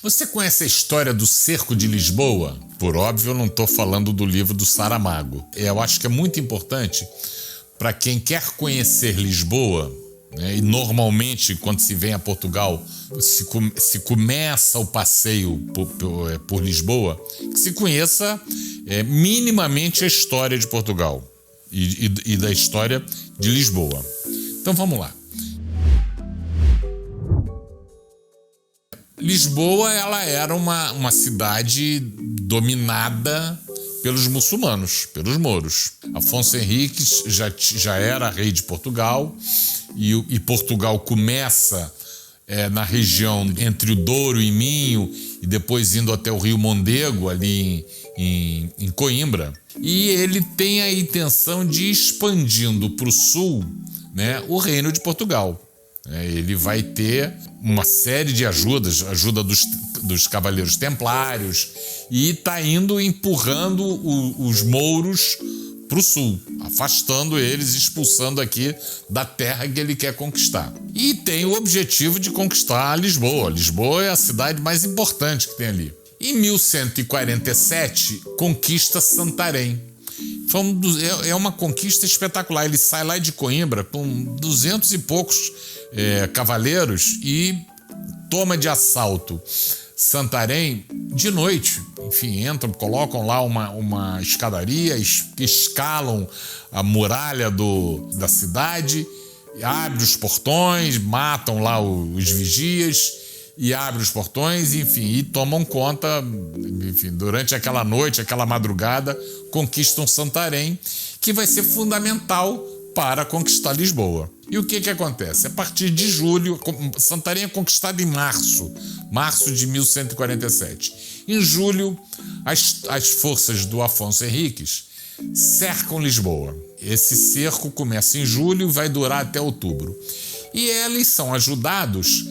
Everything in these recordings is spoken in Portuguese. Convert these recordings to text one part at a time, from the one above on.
Você conhece a história do Cerco de Lisboa? Por óbvio, eu não estou falando do livro do Saramago. Eu acho que é muito importante para quem quer conhecer Lisboa, né, e normalmente quando se vem a Portugal, se começa o passeio por Lisboa, que se conheça minimamente a história de Portugal e da história de Lisboa. Então vamos lá. Lisboa, ela era uma cidade dominada pelos muçulmanos, pelos mouros. Afonso Henriques já era rei de Portugal e Portugal começa na região entre o Douro e Minho e depois indo até o Rio Mondego, ali em Coimbra. E ele tem a intenção de ir expandindo para o sul, né, o reino de Portugal. Ele vai ter uma série de ajuda dos cavaleiros templários e está indo empurrando os mouros para o sul, afastando eles, expulsando aqui da terra que ele quer conquistar. E tem o objetivo de conquistar Lisboa. Lisboa é a cidade mais importante que tem ali. Em 1147, conquista Santarém. É uma conquista espetacular. Ele sai lá de Coimbra com 200 e poucos cavaleiros e toma de assalto Santarém de noite. Enfim, entram, colocam lá uma escadaria, escalam a muralha da cidade, abrem os portões, matam lá os vigias e abrem os portões, enfim, e tomam conta, enfim, durante aquela noite, aquela madrugada, conquistam Santarém, que vai ser fundamental para conquistar Lisboa. E o que acontece? A partir de julho, Santarém é conquistada em março de 1147. Em julho, as forças do Afonso Henriques cercam Lisboa. Esse cerco começa em julho e vai durar até outubro. E eles são ajudados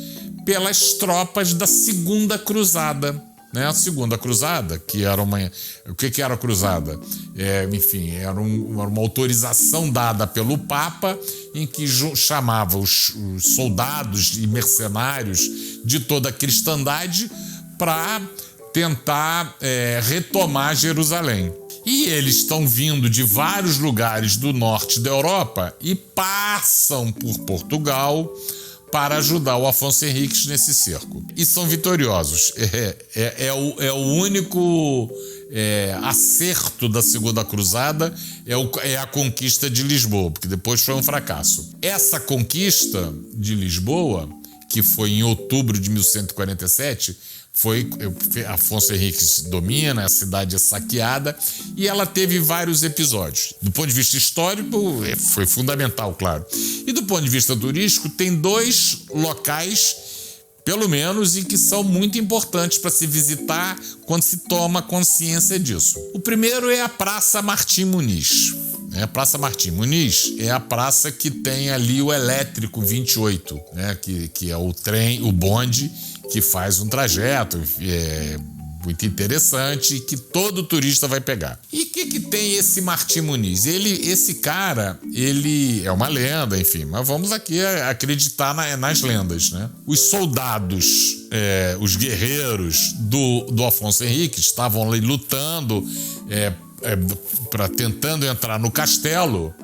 pelas tropas da Segunda Cruzada. A Segunda Cruzada, que era o que era a Cruzada? Enfim, era uma autorização dada pelo Papa em que chamava os soldados e mercenários de toda a cristandade para tentar retomar Jerusalém. E eles estão vindo de vários lugares do norte da Europa e passam por Portugal para ajudar o Afonso Henriques nesse cerco. E são vitoriosos. É o único acerto da Segunda Cruzada, é a conquista de Lisboa, porque depois foi um fracasso. Essa conquista de Lisboa, que foi em outubro de 1147, Afonso Henriques domina, a cidade é saqueada e ela teve vários episódios. Do ponto de vista histórico, foi fundamental, claro. E do ponto de vista turístico, tem 2 locais, pelo menos, e que são muito importantes para se visitar quando se toma consciência disso. O primeiro é a Praça Martim Muniz. A Praça Martim Muniz é a praça que tem ali o elétrico 28, né, que é o trem, o bonde, que faz um trajeto muito interessante e que todo turista vai pegar. E o que tem esse Martim Muniz? Esse cara, ele é uma lenda, enfim, mas vamos aqui acreditar nas lendas, né? Os soldados, os guerreiros do Afonso Henriques estavam ali lutando, tentando entrar no castelo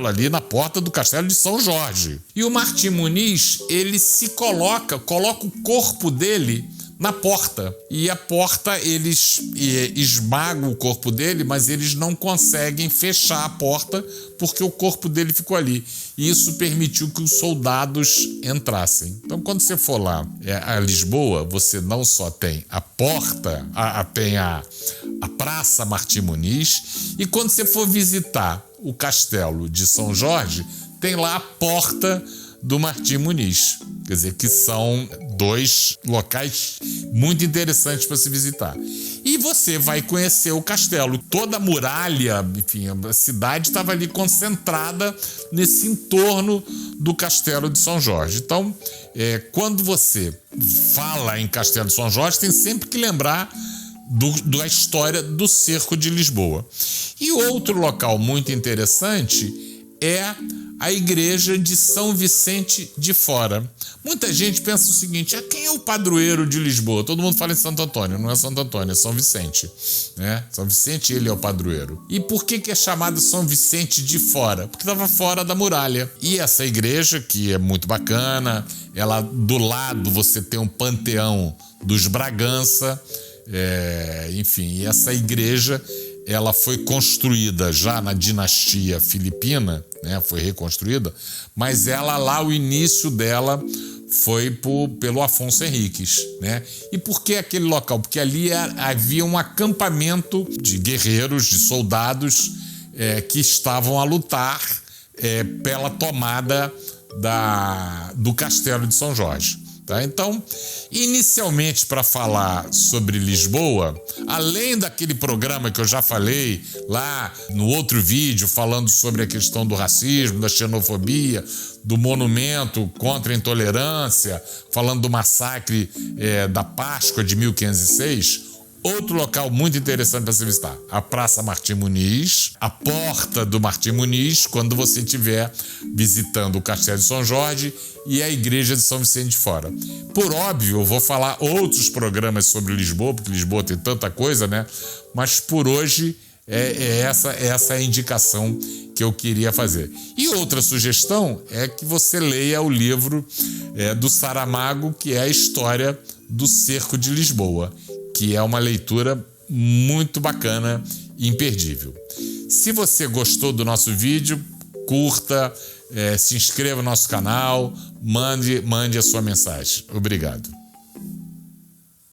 ali na porta do castelo de São Jorge. E o Martim Muniz, ele coloca o corpo dele na porta. E a porta, eles esmagam o corpo dele, mas eles não conseguem fechar a porta porque o corpo dele ficou ali. E isso permitiu que os soldados entrassem. Então, quando você for lá a Lisboa, você não só tem a porta, tem a Praça Martim Muniz, e quando você for visitar o castelo de São Jorge, tem lá a porta do Martim Muniz. Quer dizer, que são 2 locais muito interessantes para se visitar. E você vai conhecer o castelo. Toda a muralha, enfim, a cidade estava ali concentrada nesse entorno do castelo de São Jorge. Então, quando você fala em Castelo de São Jorge, tem sempre que lembrar da história do Cerco de Lisboa. E outro local muito interessante é a igreja de São Vicente de Fora. Muita gente pensa o seguinte: quem é o padroeiro de Lisboa? Todo mundo fala em Santo Antônio. Não é Santo Antônio, é São Vicente, né? São Vicente, ele é o padroeiro. E por que é chamado São Vicente de Fora? Porque estava fora da muralha. E essa igreja, que é muito bacana, ela do lado você tem um panteão dos Bragança, enfim, e essa igreja ela foi construída já na dinastia filipina, né? Foi reconstruída, mas ela lá, o início dela foi pelo Afonso Henriques, né? E por que aquele local? Porque ali havia um acampamento de guerreiros, de soldados que estavam a lutar pela tomada do Castelo de São Jorge. Tá? Então, inicialmente, para falar sobre Lisboa, além daquele programa que eu já falei lá no outro vídeo, falando sobre a questão do racismo, da xenofobia, do monumento contra a intolerância, falando do massacre da Páscoa de 1506, outro local muito interessante para se visitar, a Praça Martim Muniz, a Porta do Martim Muniz, quando você estiver visitando o Castelo de São Jorge e a Igreja de São Vicente de Fora. Por óbvio, eu vou falar outros programas sobre Lisboa, porque Lisboa tem tanta coisa, né? Mas por hoje essa é a indicação que eu queria fazer. E outra sugestão é que você leia o livro do Saramago, que é a história do Cerco de Lisboa, que é uma leitura muito bacana e imperdível. Se você gostou do nosso vídeo, curta, se inscreva no nosso canal, mande a sua mensagem. Obrigado.